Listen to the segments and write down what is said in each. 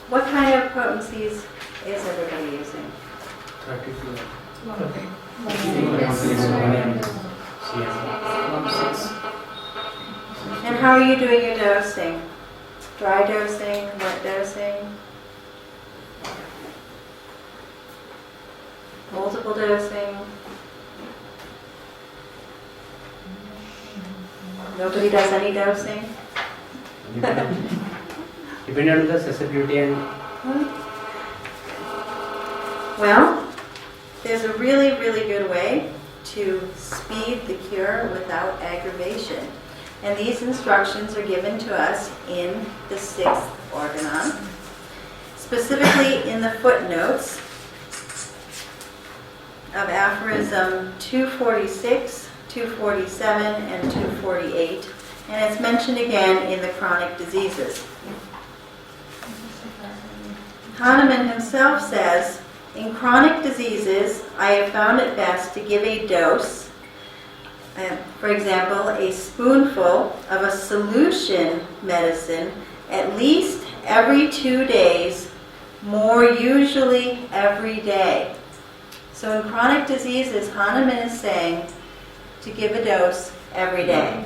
What kind of potencies is everybody using? 32. And how are you doing your dosing? Dry dosing, wet dosing? Multiple dosing? Nobody does any dosing? Depending on the accessibility and Well, there's a really, really good way to speed the cure without aggravation. And these instructions are given to us in the 6th organon, specifically in the footnotes of aphorism 246, 247, and 248. And it's mentioned again in the chronic diseases. Hahnemann himself says, in chronic diseases, I have found it best to give a dose, for example, a spoonful of a solution medicine at least every 2 days, more usually every day. So in chronic diseases, Hahnemann is saying to give a dose every day.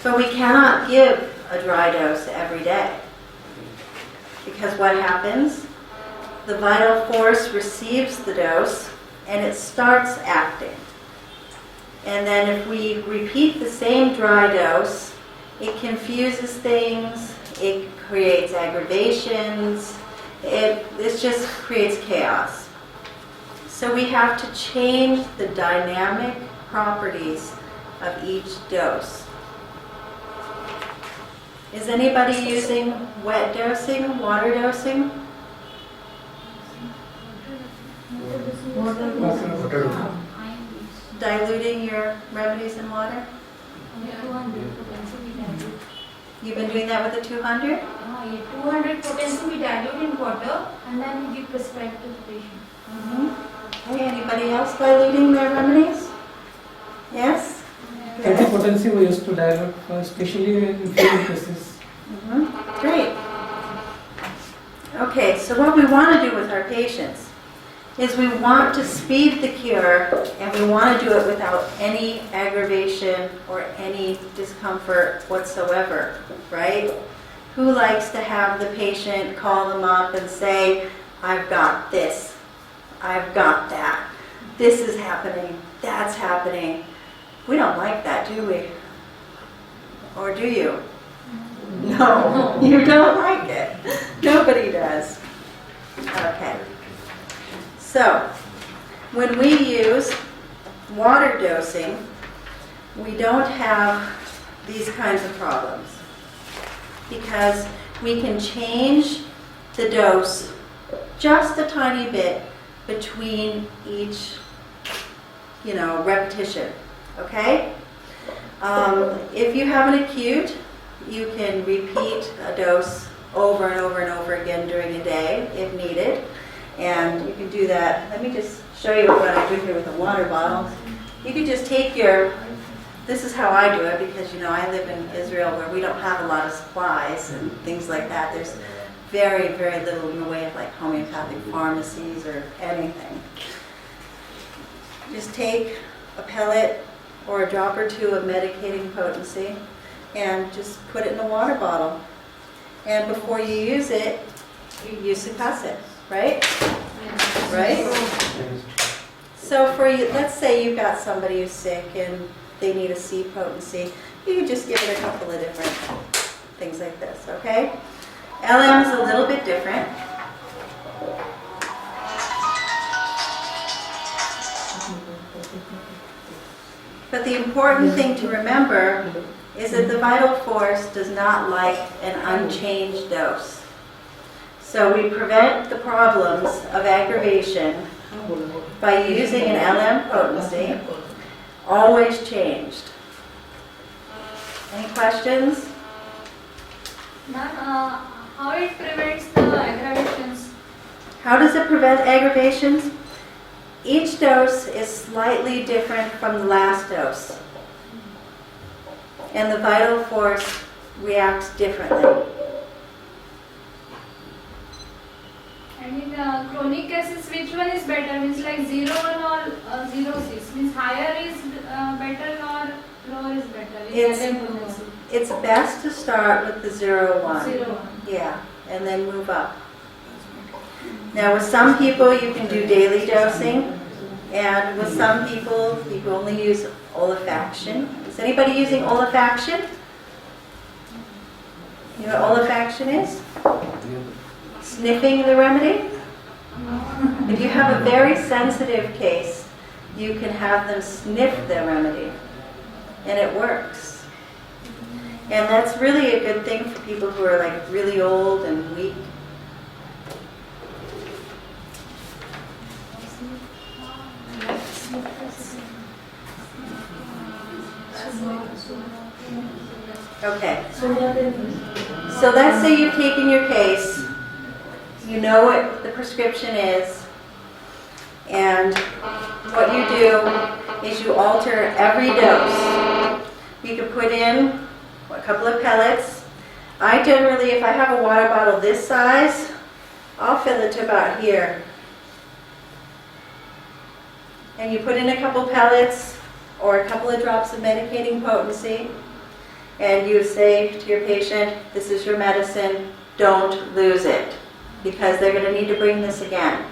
But we cannot give a dry dose every day. Because what happens? The vital force receives the dose and it starts acting. And then if we repeat the same dry dose, it confuses things, it creates aggravations, it just creates chaos. So we have to change the dynamic properties of each dose. Is anybody using wet dosing, water dosing? Diluting your remedies in water? You've been doing that with the 200? 200 potency we dilute in water and then we give prescribed to the patient. Okay, anybody else diluting their remedies? Yes? 30 potency we used to dilute, especially in field cases. Great. Okay, so what we want to do with our patients is we want to speed the cure and we want to do it without any aggravation or any discomfort whatsoever, right? Who likes to have the patient call them up and say, I've got this, I've got that, this is happening, that's happening. We don't like that, do we? Or do you? No, you don't like it. Nobody does. Okay. So, when we use water dosing, we don't have these kinds of problems because we can change the dose just a tiny bit between each, repetition. Okay? If you have an acute, you can repeat a dose over and over and over again during a day if needed. And you can do that. Let me just show you what I do here with a water bottle. You can just take this is how I do it because, I live in Israel where we don't have a lot of supplies and things like that. There's very, very little in the way of like homeopathic pharmacies or anything. Just take a pellet or a drop or two of medicating potency and just put it in a water bottle. And before you use it, you succuss it, right? Yes. Right? So let's say you've got somebody who's sick and they need a C potency. You can just give it a couple of different things like this, okay? LM is a little bit different. But the important thing to remember is that the vital force does not like an unchanged dose. So we prevent the problems of aggravation by using an LM potency, always changed. Any questions? Ma'am, how it prevents the aggravations? How does it prevent aggravations? Each dose is slightly different from the last dose. And the vital force reacts differently. chronic cases, which one is better? Means like 0-1 or 0-6? Means higher is better or lower is better? It's best to start with the 0-1. 0-1. Yeah, and then move up. Now with some people you can do daily dosing, and with some people you can only use olfaction. Is anybody using olfaction? You know what olfaction is? Sniffing the remedy? If you have a very sensitive case, you can have them sniff the remedy, and it works. And that's really a good thing for people who are like really old and weak. Okay. So let's say you've taken your case, you know what the prescription is, and what you do is you alter every dose. You can put in a couple of pellets. I generally, if I have a water bottle this size, I'll fill it to about here. And you put in a couple pellets or a couple of drops of medicating potency, and you say to your patient, this is your medicine, don't lose it, because they're going to need to bring this again.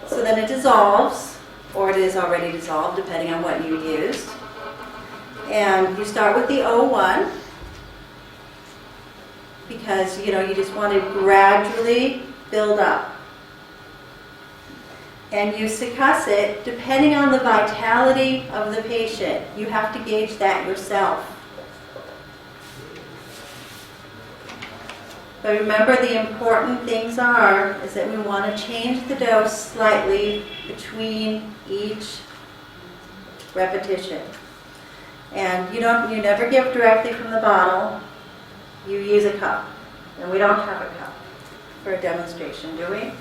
So then it dissolves, or it is already dissolved, depending on what you used. And you start with the 0-1, because you just want to gradually build up. And you succuss it depending on the vitality of the patient. You have to gauge that yourself. But remember, the important things is that we want to change the dose slightly between each repetition. And you never give directly from the bottle. You use a cup. And we don't have a cup for a demonstration, do we?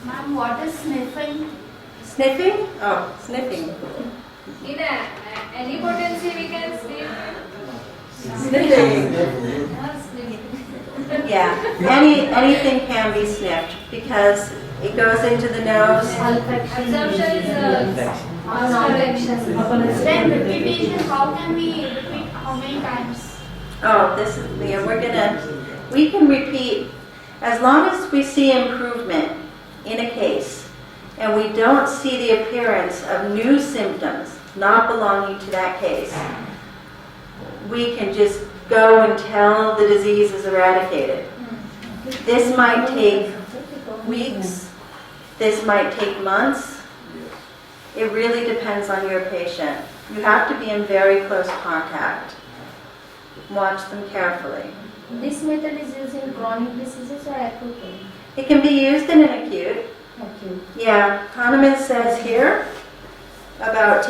Ma'am, what is sniffing? Sniffing? Oh, sniffing. In any potency we can sniff. Sniffing. Yeah, anything can be sniffed because it goes into the nose. Absorption is then repetition. How can we repeat how many times? Oh, we can repeat as long as we see improvement in a case and we don't see the appearance of new symptoms not belonging to that case. We can just go until the disease is eradicated. This might take weeks, this might take months. It really depends on your patient. You have to be in very close contact. Watch them carefully. This method is used in chronic diseases or acute? It can be used in an acute. Acute. Yeah, Hahnemann says here about